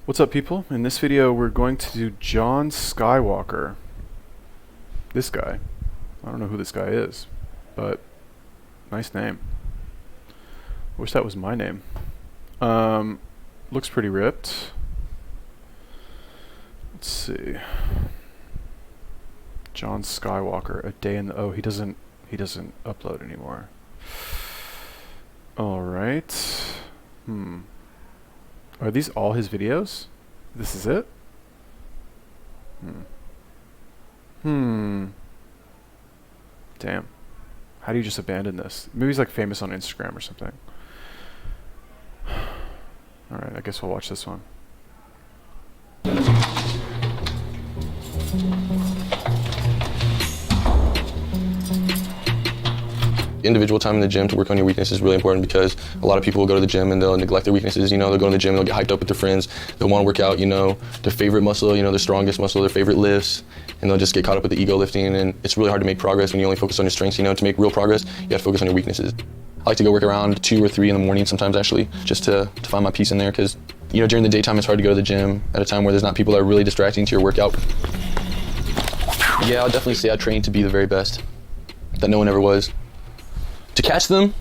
What's up, people? In this video we're going to do Jon Skywalker. This guy. I don't know who this guy is, but nice name. Wish that was my name. Looks pretty ripped. Let's see. Jon Skywalker, a day in the... Oh, he doesn't upload anymore. Alright. Are these all his videos? This is it? Damn. How do you just abandon this? Maybe he's like famous on Instagram or something. Alright, I guess we'll watch this one. Individual time in the gym to work on your weakness is really important because a lot of people will go to the gym and they'll neglect their weaknesses. You know, they'll go to the gym and they'll get hyped up with their friends. They'll want to work out, you know, their favorite muscle, you know, their strongest muscle, their favorite lifts, and they'll just get caught up with the ego lifting. And it's really hard to make progress when you only focus on your strengths. You know, to make real progress, you have to focus on your weaknesses. I like to go work around 2 or 3 in the morning sometimes, actually, just to find my peace in there because, you know, during the daytime it's hard to go to the gym at a time where there's not people that are really distracting to your workout. Yeah, I'll definitely say I train to be the very best that no one ever was. To catch them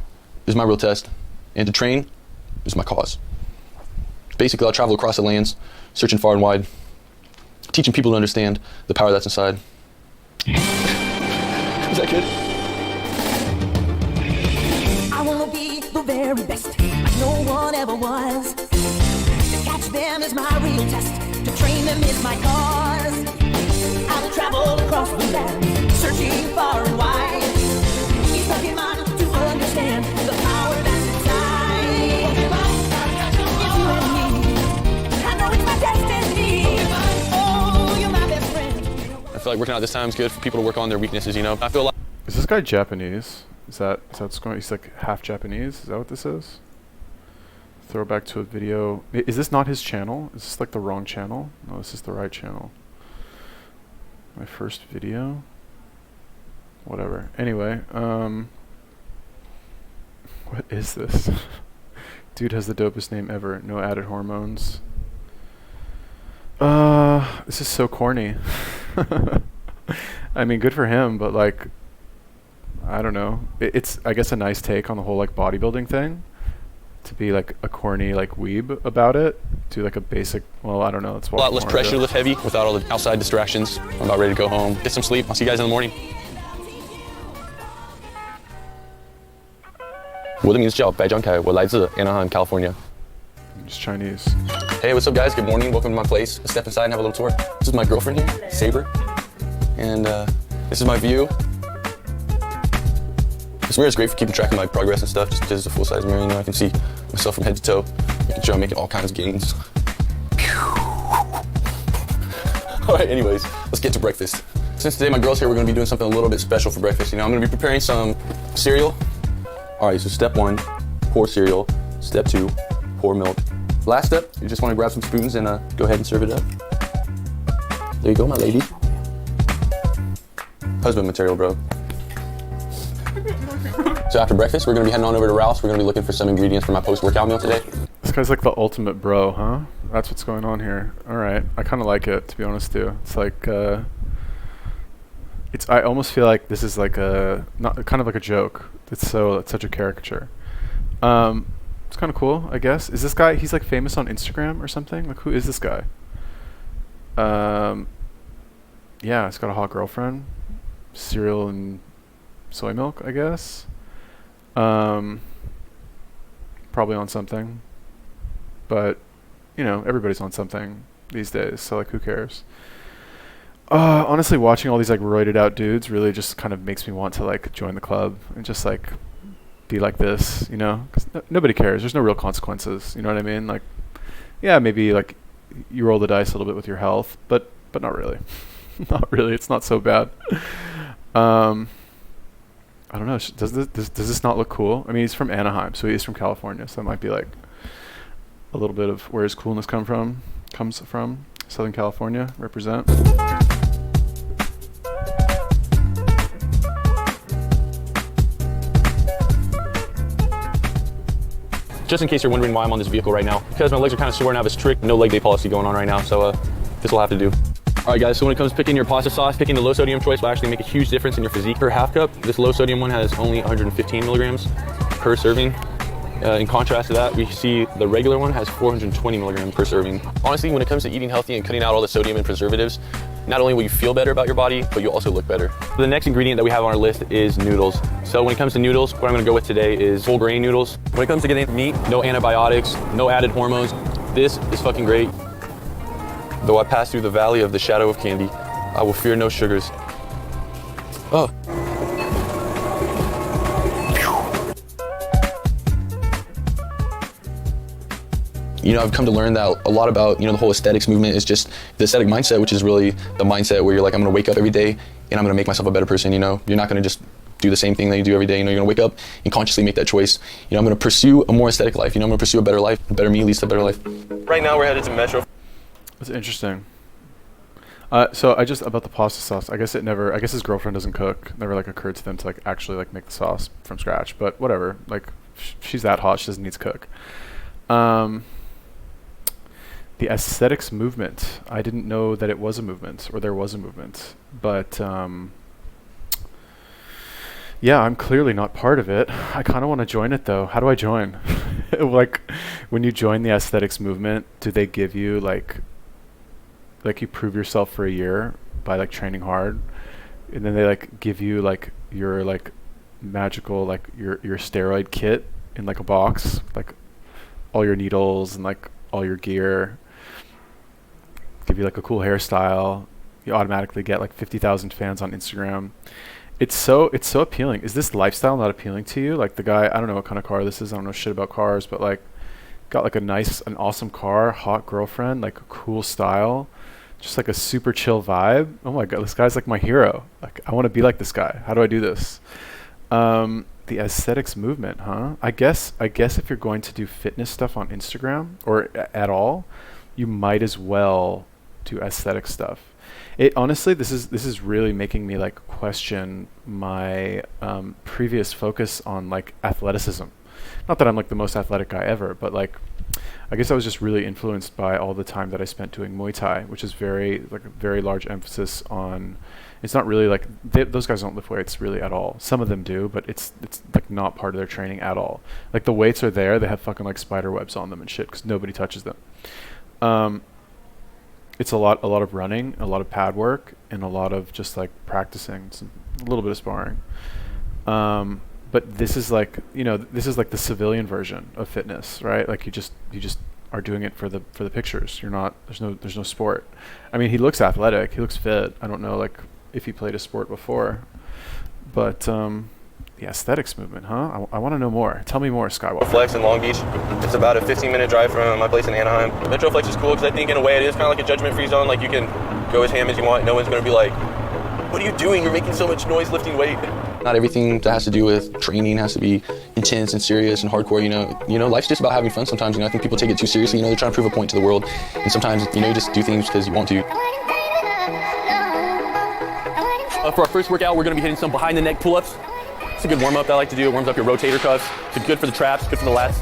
is my real test, and to train is my cause. Basically, I'll travel across the lands, searching far and wide, teaching people to understand the power that's inside. Is that good? I wanna be the very best, like no one ever was. To catch them is my real test, to train them is my cause. I will travel across the land, searching far and wide. Each Pokemon to understand the power that's inside. It's you and me. I know it's my destiny. Oh, you're my best friend. I feel like working out this time is good for people to work on their weaknesses, you know? I feel like... Is this guy Japanese? Is that what's going on? He's like half Japanese? Is that what this is? Throwback to a video. Is this not his channel? Is this like the wrong channel? No, this is the right channel. My first video? Whatever. Anyway, what is this? Dude has the dopest name ever. No added hormones. This is so corny. I mean, good for him, but like, I don't know. It's, I guess, a nice take on the whole like bodybuilding thing. To be like a corny like weeb about it. Do like a basic, well, I don't know. Let's watch a lot less more pressure of to it. lift heavy without all the outside distractions. I'm about ready to go home, get some sleep. I'll see you guys in the morning. 我的名字叫白张凯，我来自 Anaheim, California. It's Chinese. Hey, what's up, guys? Good morning. Welcome to my place. Let's step inside and have a little tour. This is my girlfriend here, Saber, and this is my view. This mirror is great for keeping track of my progress and stuff, just because it's a full-size mirror. You know, I can see myself from head to toe, making sure I'm making all kinds of gains. All right, anyways, let's get to breakfast. Since today my girl's here, we're gonna be doing something a little bit special for breakfast. You know, I'm gonna be preparing some cereal. All right, so step 1, pour cereal. Step 2, pour milk. Last step, you just wanna grab some spoons and go ahead and serve it up. There you go, my lady. Husband material, bro. So after breakfast, we're gonna be heading on over to Ralph's. We're gonna be looking for some ingredients for my post-workout meal today. This guy's like the ultimate bro, huh? That's what's going on here. All right, I kind of like it, to be honest, too. It's like, I almost feel like this is like kind of like a joke. It's such a caricature. It's kind of cool, I guess. Is this guy? He's like famous on Instagram or something. Like, who is this guy? Yeah, he's got a hot girlfriend. Cereal and soy milk, I guess. Probably on something, but you know, everybody's on something these days, so like, who cares? Honestly, watching all these like roided out dudes really just kind of makes me want to like join the club and just like be like this, you know, because nobody cares. There's no real consequences, you know what I mean? Like, yeah, maybe like you roll the dice a little bit with your health, but not really. Not really. It's not so bad. I don't know. Does this not look cool? I mean, he's from Anaheim, so he's from California, so that might be like a little bit of where his coolness comes from. Southern California, represent. Just in case you're wondering why I'm on this vehicle right now, because my legs are kind of sore and I have a strict no leg day policy going on right now, so this will have to do. All right guys, so when it comes to picking your pasta sauce, picking the low sodium choice will actually make a huge difference in your physique. Per half cup, this low sodium one has only 115 milligrams per serving. In contrast to that, we see the regular one has 420 milligrams per serving. Honestly, when it comes to eating healthy and cutting out all the sodium and preservatives, not only will you feel better about your body, but you'll also look better. The next ingredient that we have on our list is noodles. So when it comes to noodles, what I'm gonna go with today is whole grain noodles. When it comes to getting meat, no antibiotics, no added hormones, this is fucking great. Though I pass through the valley of the shadow of candy, I will fear no sugars. Oh. You know, I've come to learn that a lot about, you know, the whole aesthetics movement is just the ascetic mindset, which is really the mindset where you're like, I'm gonna wake up every day and I'm gonna make myself a better person, you know? You're not gonna just do the same thing that you do every day, you know, you're gonna wake up and consciously make that choice. You know, I'm gonna pursue a more aesthetic life, you know, I'm gonna pursue a better life. A better me leads to a better life. Right now we're headed to Metro. That's interesting. So about the pasta sauce, I guess his girlfriend doesn't cook. Never like occurred to them to like actually like make the sauce from scratch, but whatever. Like she's that hot, she doesn't need to cook. The aesthetics movement. I didn't know that it was a movement or there was a movement, but yeah, I'm clearly not part of it. I kind of want to join it though. How do I join? Like when you join the aesthetics movement, do they give you like you prove yourself for a year by like training hard, and then they like give you like your like magical like your steroid kit in like a box, like all your needles and like all your gear, give you like a cool hairstyle, you automatically get like 50,000 fans on Instagram. It's so appealing. Is this lifestyle not appealing to you? Like the guy, I don't know what kind of car this is, I don't know shit about cars, but like got like an awesome car, hot girlfriend, like a cool style, just like a super chill vibe. Oh my god, this guy's like my hero. Like I want to be like this guy. How do I do this? The aesthetics movement, huh? I guess if you're going to do fitness stuff on Instagram or at all, you might as well do aesthetic stuff. It honestly, this is really making me like question my previous focus on like athleticism. Not that I'm like the most athletic guy ever, but like I guess I was just really influenced by all the time that I spent doing Muay Thai, which is very large emphasis on. It's not really like those guys don't lift weights really at all. Some of them do, but it's like not part of their training at all. Like the weights are there, they have fucking like spider webs on them and shit because nobody touches them. It's a lot of running, a lot of pad work, and a lot of just like practicing, a little bit of sparring. But this is like, you know, this is like the civilian version of fitness, right? Like you just are doing it for the pictures. You're not, there's no sport. I mean, he looks athletic, he looks fit. I don't know like if he played a sport before, but the aesthetics movement, huh? I want to know more. Tell me more, Skywalker. Flex in Long Beach. It's about a 15-minute drive from my place in Anaheim. Metroflex is cool because I think in a way it is kind of like a judgment-free zone. Like you can go as ham as you want. No one's going to be like, what are you doing? You're making so much noise lifting weight. Not everything that has to do with training has to be intense and serious and hardcore, you know, life's just about having fun sometimes. You know, I think people take it too seriously, you know, they're trying to prove a point to the world. And sometimes, you know, you just do things because you want to. For our first workout, we're gonna be hitting some behind the neck pull-ups. It's a good warm-up that I like to do. It warms up your rotator cuffs. It's good for the traps, good for the lats.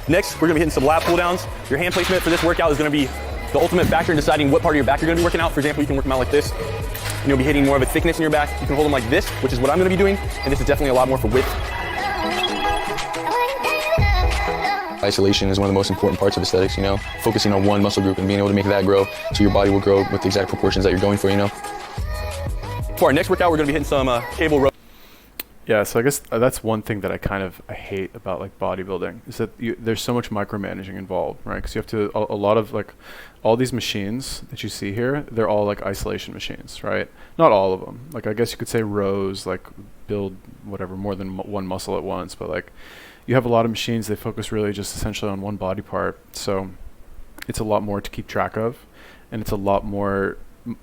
Next, we're gonna be hitting some lat pull-downs. Your hand placement for this workout is gonna be the ultimate factor in deciding what part of your back you're gonna be working out. For example, you can work them out like this. And you'll be hitting more of a thickness in your back. You can hold them like this, which is what I'm gonna be doing. And this is definitely a lot more for width. Isolation is one of the most important parts of aesthetics, you know, focusing on one muscle group and being able to make that grow so your body will grow with the exact proportions that you're going for, you know. For our next workout, we're gonna be hitting some cable row. Yeah, so I guess that's one thing that I hate about like bodybuilding is that there's so much micromanaging involved, right? Because you have to a lot of like all these machines that you see here, they're all like isolation machines, right? Not all of them. Like I guess you could say rows, like build whatever more than one muscle at once, but like you have a lot of machines. They focus really just essentially on one body part, so it's a lot more to keep track of, and it's a lot more,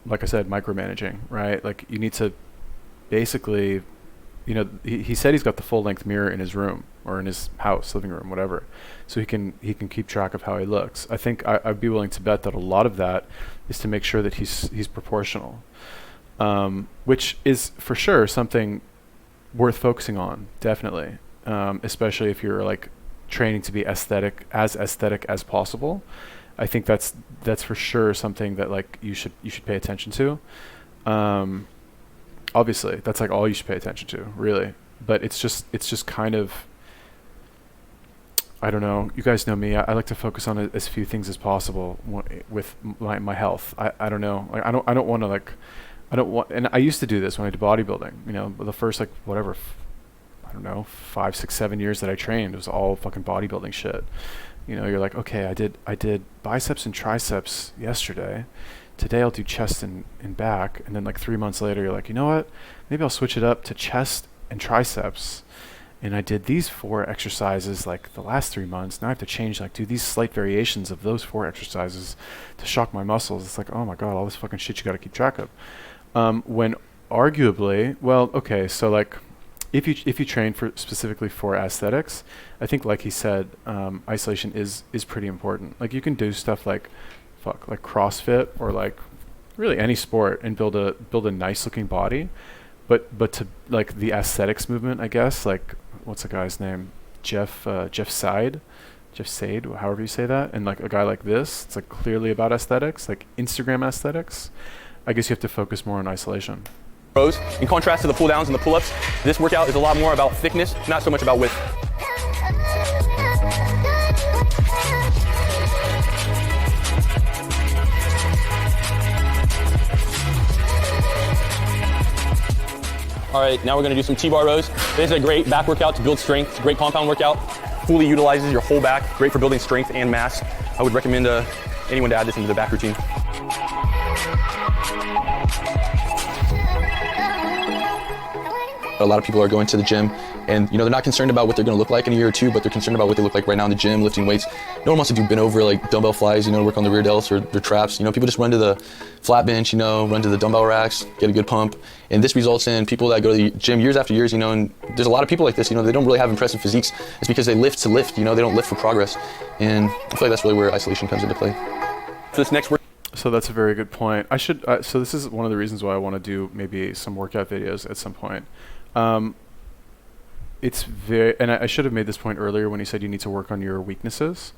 like I said, micromanaging, right? Like you need to basically he said he's got the full length mirror in his room or in his house, living room, whatever, so he can keep track of how he looks. I think I'd be willing to bet that a lot of that is to make sure that he's proportional, which is for sure something worth focusing on, definitely, especially if you're like training to be aesthetic as possible. I think that's for sure something that like you should pay attention to. Obviously, that's like all you should pay attention to, really. But it's just kind of, I don't know. You guys know me. I like to focus on as few things as possible with my health. I don't know. Like I don't want to like, I don't want. And I used to do this when I did bodybuilding. The first like whatever, I don't know, 5, 6, 7 years that I trained, it was all fucking bodybuilding shit. You're like, okay, I did biceps and triceps yesterday. Today I'll do chest and back. And then like 3 months later, you're like, you know what? Maybe I'll switch it up to chest and triceps. And I did these 4 exercises like the last 3 months. Now I have to change, like do these slight variations of those 4 exercises to shock my muscles. It's like, oh my God, all this fucking shit you got to keep track of. When arguably, well, okay, so like if you train specifically for aesthetics, I think like he said, isolation is pretty important. Like you can do stuff like CrossFit or like really any sport and build a nice looking body, but to like the aesthetics movement, I guess, like what's the guy's name, Jeff Seid, however you say that, and like a guy like this, it's like clearly about aesthetics, like Instagram aesthetics. I guess you have to focus more on isolation. Rows. In contrast to the pull downs and the pull ups, this workout is a lot more about thickness, not so much about width. All right, now we're gonna do some T-bar rows. This is a great back workout to build strength. It's a great compound workout. Fully utilizes your whole back. Great for building strength and mass. I would recommend anyone to add this into the back routine. A lot of people are going to the gym and they're not concerned about what they're going to look like in a year or two, but they're concerned about what they look like right now in the gym, lifting weights. No one wants to do bent over like dumbbell flies, work on the rear delts or their traps. People just run to the flat bench, run to the dumbbell racks, get a good pump. And this results in people that go to the gym years after years, and there's a lot of people like this, they don't really have impressive physiques. It's because they lift to lift, they don't lift for progress. And I feel like that's really where isolation comes into play. So this next work. So that's a very good point. So this is one of the reasons why I want to do maybe some workout videos at some point. It's very, and I should have made this point earlier when he said you need to work on your weaknesses,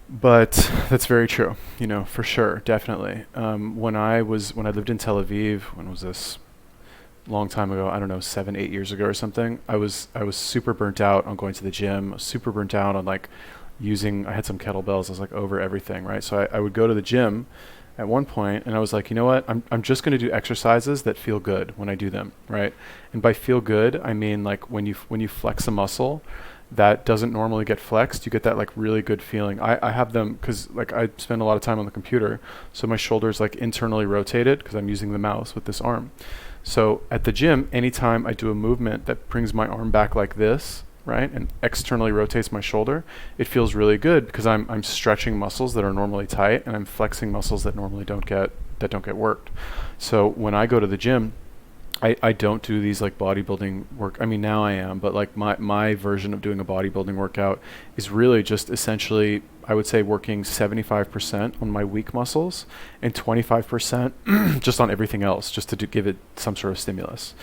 but that's very true, for sure, definitely. When I lived in Tel Aviv, when was this? Long time ago, I don't know, 7, 8 years ago or something. I was super burnt out on going to the gym, super burnt out on like I had some kettlebells. I was like over everything, right? So I would go to the gym at one point and I was like, you know what? I'm just going to do exercises that feel good when I do them, right? And by feel good, I mean like when you flex a muscle that doesn't normally get flexed, you get that like really good feeling. I have them because like I spend a lot of time on the computer, so my shoulders like internally rotated because I'm using the mouse with this arm. So at the gym, anytime I do a movement that brings my arm back like this, right, and externally rotates my shoulder, it feels really good because I'm stretching muscles that are normally tight and I'm flexing muscles that normally don't get worked. So when I go to the gym, I don't do these like bodybuilding work. I mean, now I am, but like my version of doing a bodybuilding workout is really just essentially, I would say, working 75% on my weak muscles and 25% just on everything else, just to give it some sort of stimulus.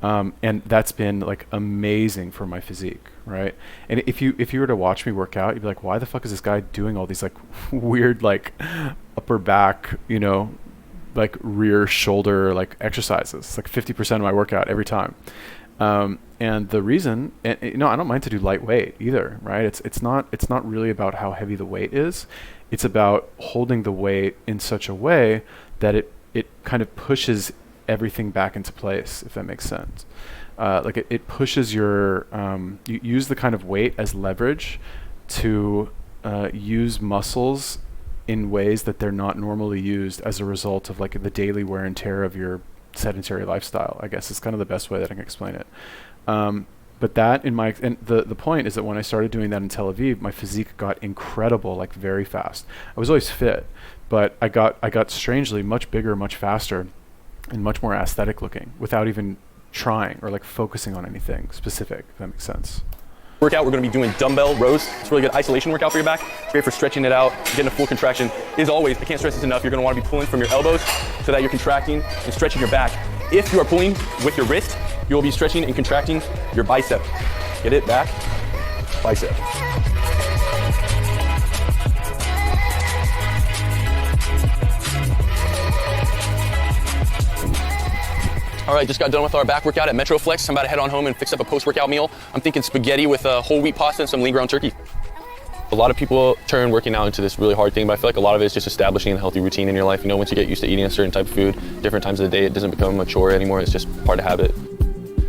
And that's been like amazing for my physique, right? And if you were to watch me work out, you'd be like, why the fuck is this guy doing all these like weird like upper back, like rear shoulder like exercises? It's like 50% of my workout every time. And the reason, I don't mind to do lightweight either, right? It's not really about how heavy the weight is. It's about holding the weight in such a way that it kind of pushes everything back into place, if that makes sense. Like it pushes your, you use the kind of weight as leverage to use muscles in ways that they're not normally used as a result of like the daily wear and tear of your sedentary lifestyle, I guess is kind of the best way that I can explain it. But that the point is that when I started doing that in Tel Aviv, my physique got incredible, like very fast. I was always fit, but I got strangely much bigger, much faster, and much more aesthetic looking without even trying or like focusing on anything specific, if that makes sense. Workout, we're gonna be doing dumbbell rows. It's a really good isolation workout for your back. Great for stretching it out, getting a full contraction. As always, I can't stress this enough, you're gonna wanna be pulling from your elbows so that you're contracting and stretching your back. If you are pulling with your wrist, you will be stretching and contracting your bicep. Get it? Back, bicep. All right, just got done with our back workout at Metroflex. I'm about to head on home and fix up a post-workout meal. I'm thinking spaghetti with whole wheat pasta and some lean ground turkey. A lot of people turn working out into this really hard thing, but I feel like a lot of it is just establishing a healthy routine in your life. You know, once you get used to eating a certain type of food, different times of the day, it doesn't become a chore anymore. It's just part of habit.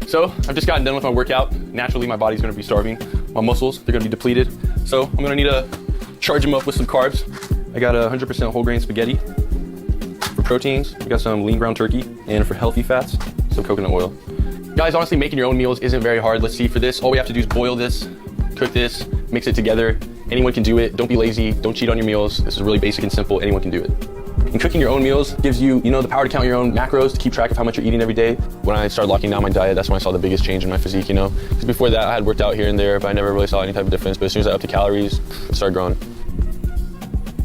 So I've just gotten done with my workout. Naturally, my body's gonna be starving. My muscles, they're gonna be depleted. So I'm gonna need to charge them up with some carbs. I got 100% whole grain spaghetti. For proteins, we got some lean ground turkey, and for healthy fats, some coconut oil. Guys, honestly, making your own meals isn't very hard. Let's see, for this, all we have to do is boil this, cook this, mix it together. Anyone can do it. Don't be lazy. Don't cheat on your meals. This is really basic and simple. Anyone can do it. And cooking your own meals gives you, the power to count your own macros, to keep track of how much you're eating every day. When I started locking down my diet, that's when I saw the biggest change in my physique, Because before that, I had worked out here and there, but I never really saw any type of difference. But as soon as I upped the calories, it started growing.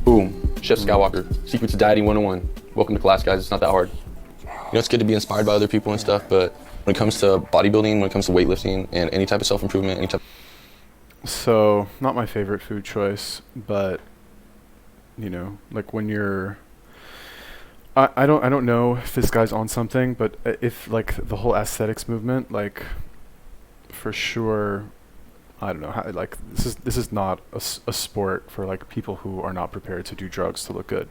Boom. Chef Skywalker. Secrets of Dieting 101. Welcome to class, guys. It's not that hard. It's good to be inspired by other people and stuff, but when it comes to bodybuilding, when it comes to weightlifting, and any type of self-improvement, any type. So, not my favorite food choice, but, like when you're, I don't know if this guy's on something, but if like the whole aesthetics movement, like for sure, I don't know how, like this is not a sport for like people who are not prepared to do drugs to look good.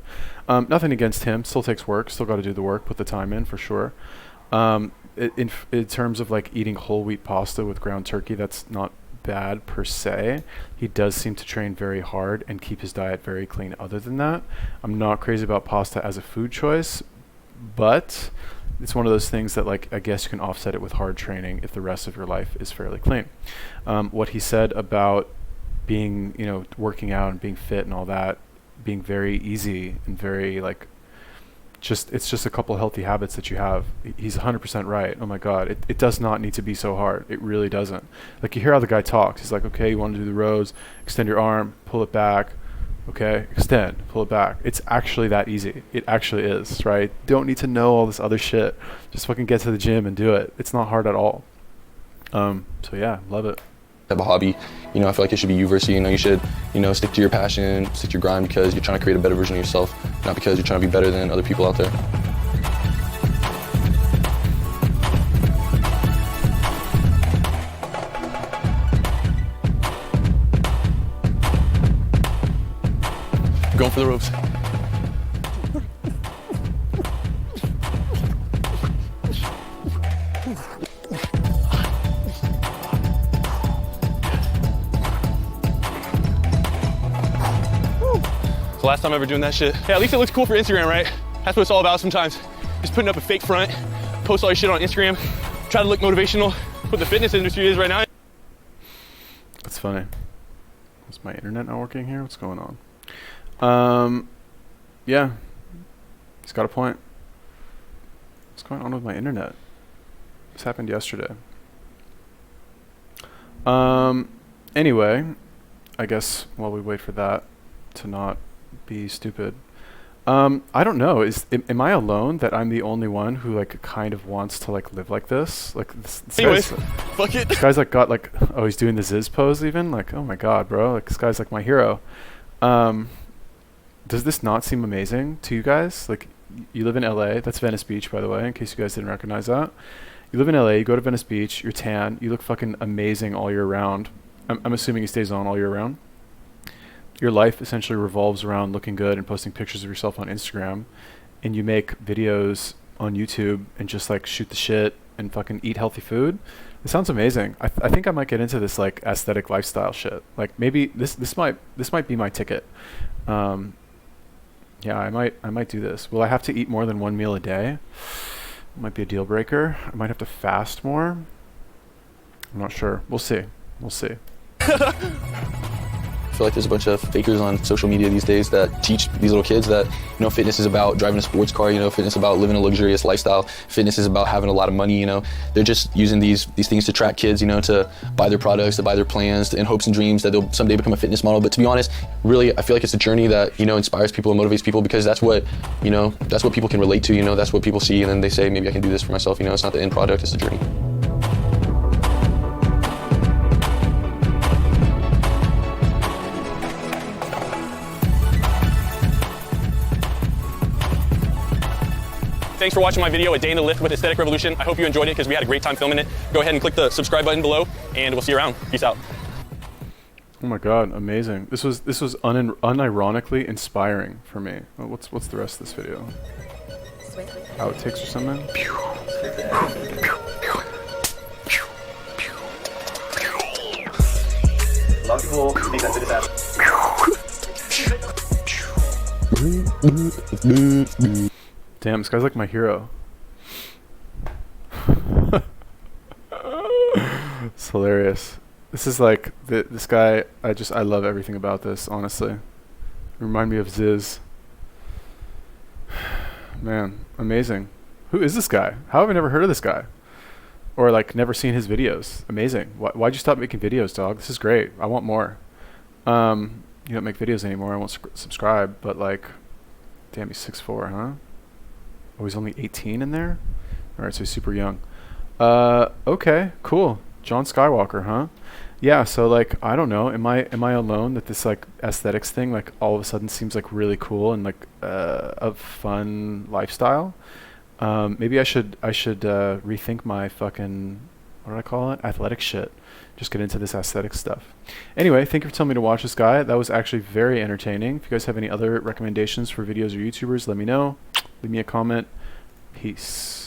Nothing against him, still takes work, still got to do the work, put the time in for sure. In terms of like eating whole wheat pasta with ground turkey, that's not bad per se. He does seem to train very hard and keep his diet very clean. Other than that, I'm not crazy about pasta as a food choice, but it's one of those things that like I guess you can offset it with hard training if the rest of your life is fairly clean. What he said about being, working out and being fit and all that being very easy and very like it's just a couple healthy habits that you have. He's 100% right. Oh my God, it does not need to be so hard. It really doesn't. Like you hear how the guy talks. He's like, okay, you want to do the rows, extend your arm, pull it back. Okay, extend, pull it back. It's actually that easy. It actually is, right? Don't need to know all this other shit. Just fucking get to the gym and do it. It's not hard at all. So yeah, love it. Have a hobby, I feel like it should be you versus you should, stick to your passion, stick to your grind because you're trying to create a better version of yourself, not because you're trying to be better than other people out there. Going for the ropes. Last time ever doing that shit. Yeah, at least it looks cool for Instagram, right? That's what it's all about sometimes. Just putting up a fake front, post all your shit on Instagram, try to look motivational. What the fitness industry is right now. That's funny. Is my internet not working here? What's going on? Yeah, he's got a point. What's going on with my internet? This happened yesterday. Anyway, I guess while we wait for that to not be stupid, I don't know. Am I alone that I'm the only one who like kind of wants to like live like this? Like this anyways, fuck it. This guy's like got like, oh, he's doing the Ziz pose even. Like, oh my God, bro. Like this guy's like my hero. Does this not seem amazing to you guys? Like you live in LA. That's Venice Beach, by the way, in case you guys didn't recognize that. You live in LA, you go to Venice Beach, you're tan, you look fucking amazing all year round. I'm assuming he stays on all year round. Your life essentially revolves around looking good and posting pictures of yourself on Instagram, and you make videos on YouTube and just like shoot the shit and fucking eat healthy food. It sounds amazing. I think I might get into this like aesthetic lifestyle shit. Like maybe this might be my ticket. Yeah, I might do this. Will I have to eat more than one meal a day? Might be a deal breaker. I might have to fast more. I'm not sure. We'll see. feel like there's a bunch of fakers on social media these days that teach these little kids that, fitness is about driving a sports car, fitness is about living a luxurious lifestyle, fitness is about having a lot of money, They're just using these things to track kids, to buy their products, to buy their plans, in hopes and dreams that they'll someday become a fitness model. But to be honest, really, I feel like it's a journey that, inspires people and motivates people, because that's what, that's what people can relate to, that's what people see, and then they say, maybe I can do this for myself, it's not the end product, it's the journey. Thanks for watching my video, A Day in the Lift with Aesthetic Revolution. I hope you enjoyed it because we had a great time filming it. Go ahead and click the subscribe button below, and we'll see you around. Peace out. Oh my God, amazing. This was unironically inspiring for me. Oh, what's the rest of this video? Outtakes or something? A lot of people think that this happened. Damn, this guy's like my hero. It's hilarious. This is like this guy. I love everything about this. Honestly, remind me of Ziz. Man, amazing. Who is this guy? How have I never heard of this guy? Or like never seen his videos? Amazing. Why'd you stop making videos, dog? This is great. I want more. You don't make videos anymore. I won't subscribe. But like, damn, he's 6'4", huh? Oh, he's only 18 in there? Alright, so he's super young. Okay, cool. Jon Skywalker, huh? Yeah, so like, I don't know. Am I alone that this like aesthetics thing like all of a sudden seems like really cool and like a fun lifestyle? Maybe I should rethink my fucking, what did I call it? Athletic shit. Just get into this aesthetic stuff. Anyway, thank you for telling me to watch this guy. That was actually very entertaining. If you guys have any other recommendations for videos or YouTubers, let me know. Leave me a comment. Peace.